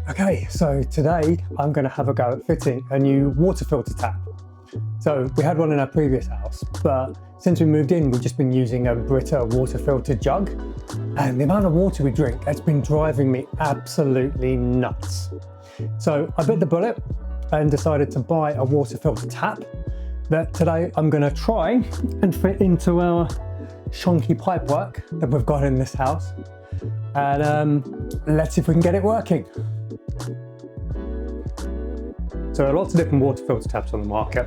Okay, so today I'm going to have a go at fitting a new water filter tap. So we had one in our previous house, but since we moved in, we've just been using a Brita water filter jug, and the amount of water we drink, it's been driving me absolutely nuts. So I bit the bullet and decided to buy a water filter tap that today I'm going to try and fit into our shonky pipework that we've got in this house, and let's see if we can get it working. So there are lots of different water filter taps on the market,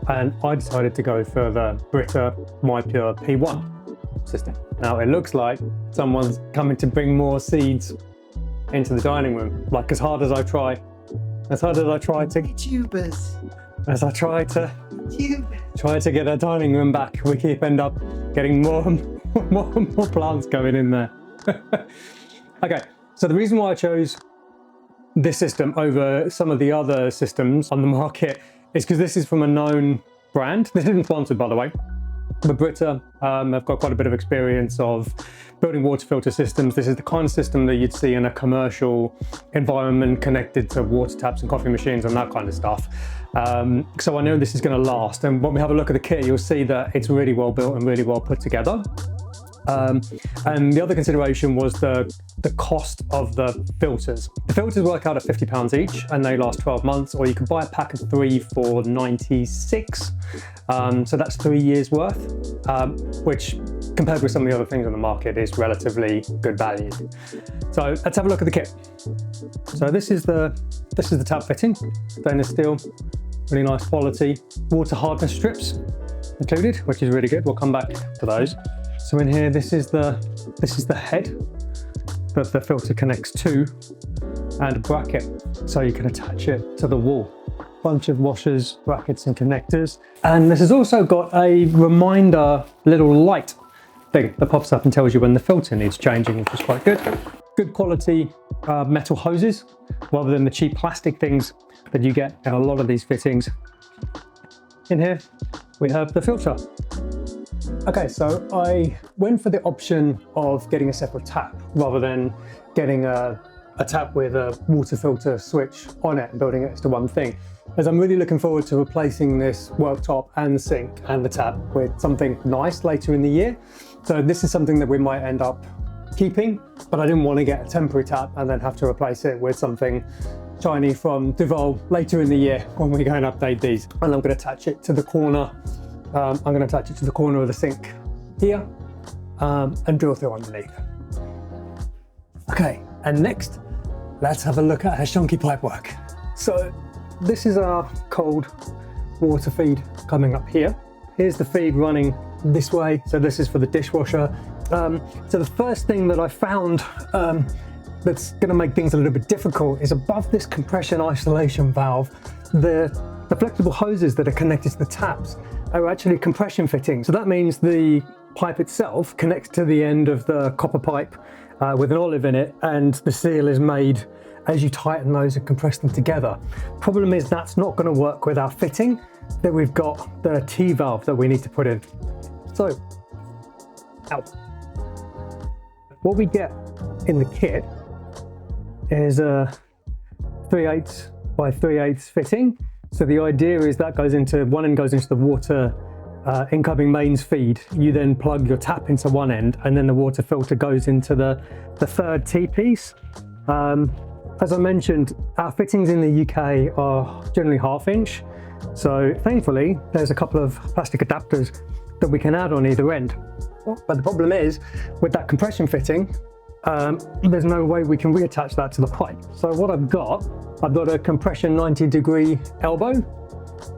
and I decided to go for the Brita MyPure P1 system. Now it looks like someone's coming to bring more seeds into the dining room. Like as hard as I try to Tubers. As I try to get our dining room back, we keep end up getting more and more plants going in there. Okay, so the reason why I chose this system over some of the other systems on the market is because this is from a known brand. This isn't sponsored, by the way, but Brita have got quite a bit of experience of building water filter systems. This is the kind of system that you'd see in a commercial environment connected to water taps and coffee machines and that kind of stuff. So I know this is going to last, and when we have a look at the kit, you'll see that it's really well built and really well put together. And the other consideration was the cost of the filters. The filters work out at £50 each, and they last 12 months, or you can buy a pack of 3 for 96. So that's 3 years worth, which compared with some of the other things on the market is relatively good value. So let's have a look at the kit. So this is the tap fitting, stainless steel, really nice quality, water hardness strips included, which is really good. We'll come back to those. So in here, this is the head that the filter connects to, and a bracket, so you can attach it to the wall. Bunch of washers, brackets and connectors. And this has also got a reminder little light thing that pops up and tells you when the filter needs changing, which is quite good. Good quality metal hoses, rather than the cheap plastic things that you get in a lot of these fittings. In here, we have the filter. Okay, so I went for the option of getting a separate tap rather than getting a tap with a water filter switch on it and building it as to one thing, as I'm really looking forward to replacing this worktop and the sink and the tap with something nice later in the year. So this is something that we might end up keeping, but I didn't want to get a temporary tap and then have to replace it with something shiny from Duval later in the year when we go and update these. And I'm going to attach it to the corner. I'm going to attach it to the corner of the sink here and drill through underneath. Okay, and next, let's have a look at our shonky pipework. So this is our cold water feed coming up here. Here's the feed running this way. So this is for the dishwasher. So the first thing that I found that's going to make things a little bit difficult is above this compression isolation valve, the flexible hoses that are connected to the taps are actually compression fittings. So that means the pipe itself connects to the end of the copper pipe with an olive in it, and the seal is made as you tighten those and compress them together. Problem is that's not going to work with our fitting that we've got the T valve that we need to put in. So, what we get in the kit is a 3/8 by 3/8 fitting. So the idea is that goes into, one end goes into the water incoming mains feed. You then plug your tap into one end, and then the water filter goes into the third T piece. As I mentioned, our fittings in the UK are generally 1/2 inch. So thankfully, there's a couple of plastic adapters that we can add on either end. But the problem is, with that compression fitting, there's no way we can reattach that to the pipe. So what I've got a compression 90-degree elbow.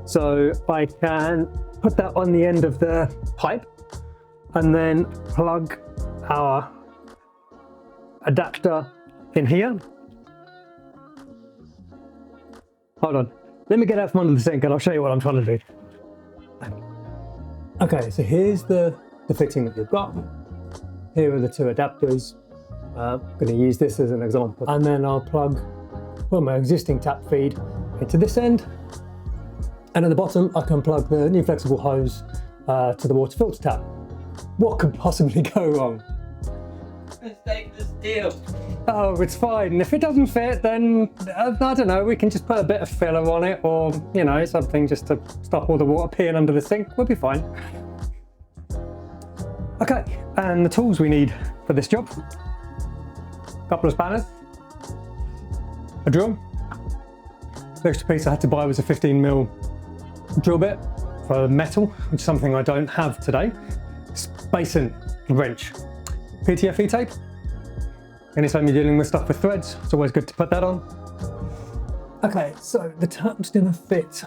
So I can put that on the end of the pipe and then plug our adapter in here. Hold on, let me get out from under the sink and I'll show you what I'm trying to do. Okay, so here's the fitting that we've got. Here are the two adapters. I'm going to use this as an example. And then I'll plug my existing tap feed into this end. And at the bottom, I can plug the new flexible hose to the water filter tap. What could possibly go wrong? Mistake this deal. Oh, it's fine. If it doesn't fit, then I don't know, we can just put a bit of filler on it, or, you know, something just to stop all the water peeing under the sink. We'll be fine. Okay, and the tools we need for this job. A couple of spanners, a drill. The extra piece I had to buy was a 15mm drill bit for metal, which is something I don't have today. Spacing wrench, PTFE tape. Anytime you're dealing with stuff with threads, it's always good to put that on. Okay, so the tap's gonna fit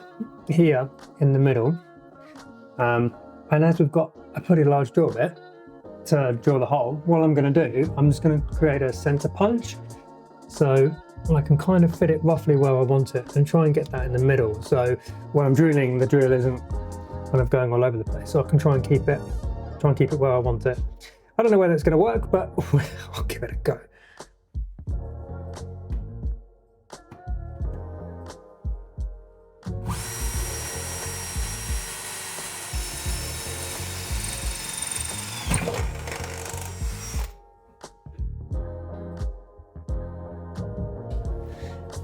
here in the middle. And as we've got a pretty large drill bit to drill the hole, what I'm gonna do, I'm just gonna create a center punch. So I can kind of fit it roughly where I want it and try and get that in the middle. So when I'm drilling, the drill isn't kind of going all over the place. So I can try and keep it where I want it. I don't know whether it's gonna work, but I'll give it a go.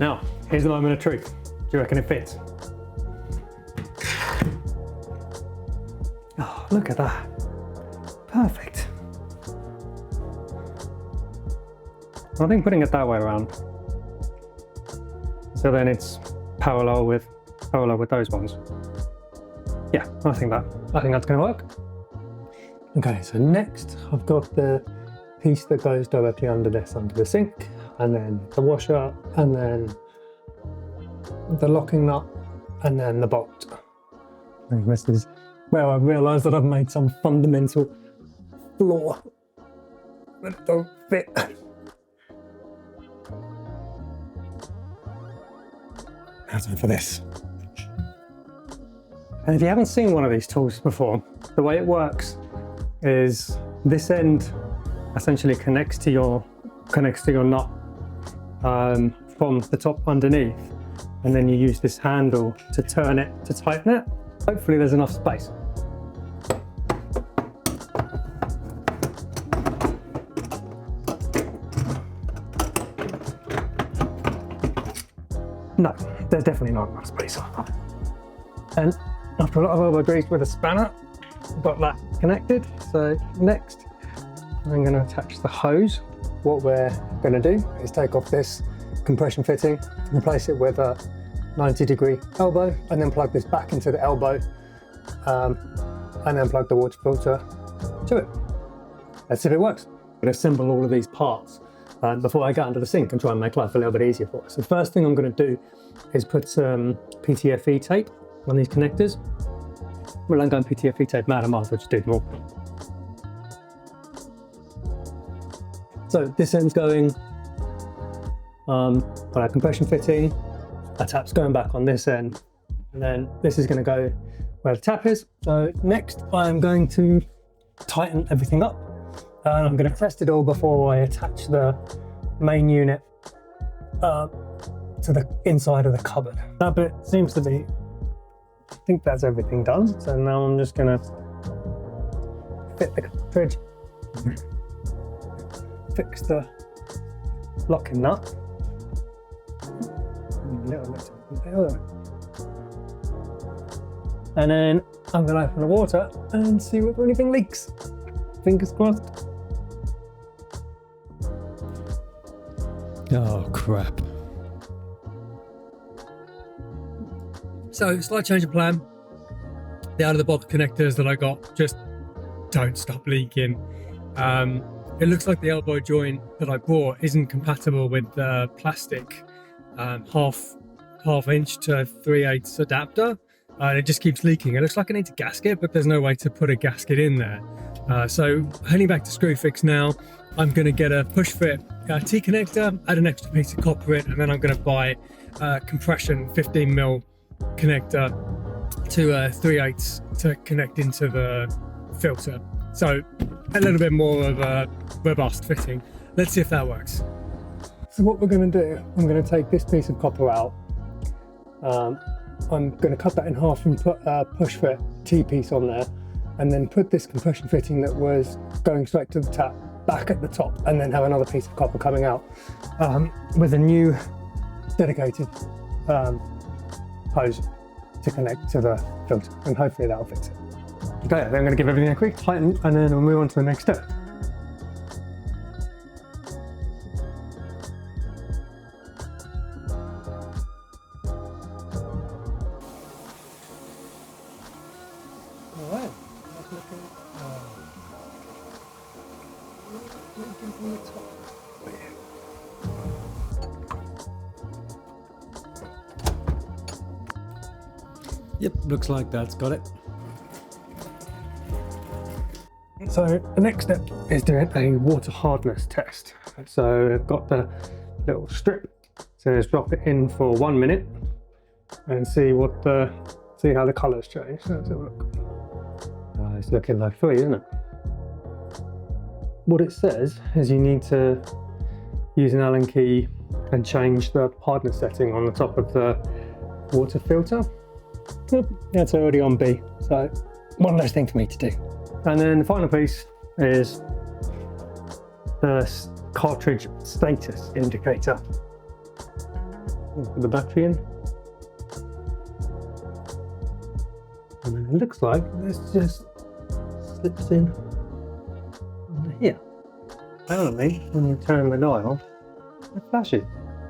Now, here's the moment of truth. Do you reckon it fits? Oh, look at that. Perfect. I think putting it that way around, so then it's parallel with those ones. Yeah, I think that's going to work. Okay, so next I've got the piece that goes directly under the sink, and then the washer, and then the locking nut, and then the bolt. And this is where I realised that I've made some fundamental flaw that don't fit. Now time for this. And if you haven't seen one of these tools before, the way it works is this end essentially connects to your nut from the top underneath, and then you use this handle to turn it to tighten it. Hopefully there's enough space. No, there's definitely not enough space. And after a lot of elbow grease with a spanner, got that connected. So next, I'm going to attach the hose. What we're going to do is take off this compression fitting, replace it with a 90-degree elbow, and then plug this back into the elbow, and then plug the water filter to it. Let's see if it works. I'm going to assemble all of these parts before I get under the sink and try and make life a little bit easier for us. The first thing I'm going to do is put some PTFE tape on these connectors. Well, I'm going PTFE tape mad, I might as well just do more. So this end's going on our compression fitting, a tap's going back on this end, and then this is going to go where the tap is. So next I'm going to tighten everything up, and I'm going to test it all before I attach the main unit to the inside of the cupboard. That bit seems to be, I think that's everything done. So now I'm just going to fit the cartridge, fix the locking nut. And then I'm going to open the water and see if anything leaks. Fingers crossed. Oh crap. So, slight change of plan. The out-of-the-box connectors that I got just don't stop leaking. It looks like the elbow joint that I bought isn't compatible with the plastic half inch to 3/8 adapter. And it just keeps leaking. It looks like I need a gasket, but there's no way to put a gasket in there. So heading back to Screwfix now, I'm going to get a push fit T connector, add an extra piece of copper in, and then I'm going to buy a compression 15mm connector to 3/8 to connect into the filter. So a little bit more of a robust fitting. Let's see if that works. So what we're going to do, I'm going to take this piece of copper out. I'm going to cut that in half and put a push fit T piece on there, and then put this compression fitting that was going straight to the tap back at the top and then have another piece of copper coming out with a new dedicated hose to connect to the filter, and hopefully that'll fix it. Okay, then I'm going to give everything a quick tighten and then we'll move on to the next step. Alright, that's looking from the top. Yep, looks like that's got it. So the next step is doing a water hardness test. So I've got the little strip, so let's drop it in for 1 minute and see how the colours change. So let's have a look. It's looking like free, isn't it? What it says is you need to use an Allen key and change the hardness setting on the top of the water filter. Yep, that's already on B, so one less thing for me to do. And then the final piece is the cartridge status indicator. Put the battery in. And then it looks like this just slips in under here. Apparently, when you turn the dial, it flashes.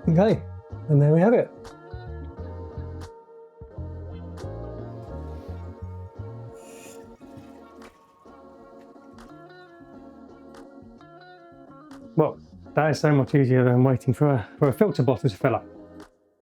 Okay, and there we have it. Well, that is so much easier than waiting for a filter bottle to fill up.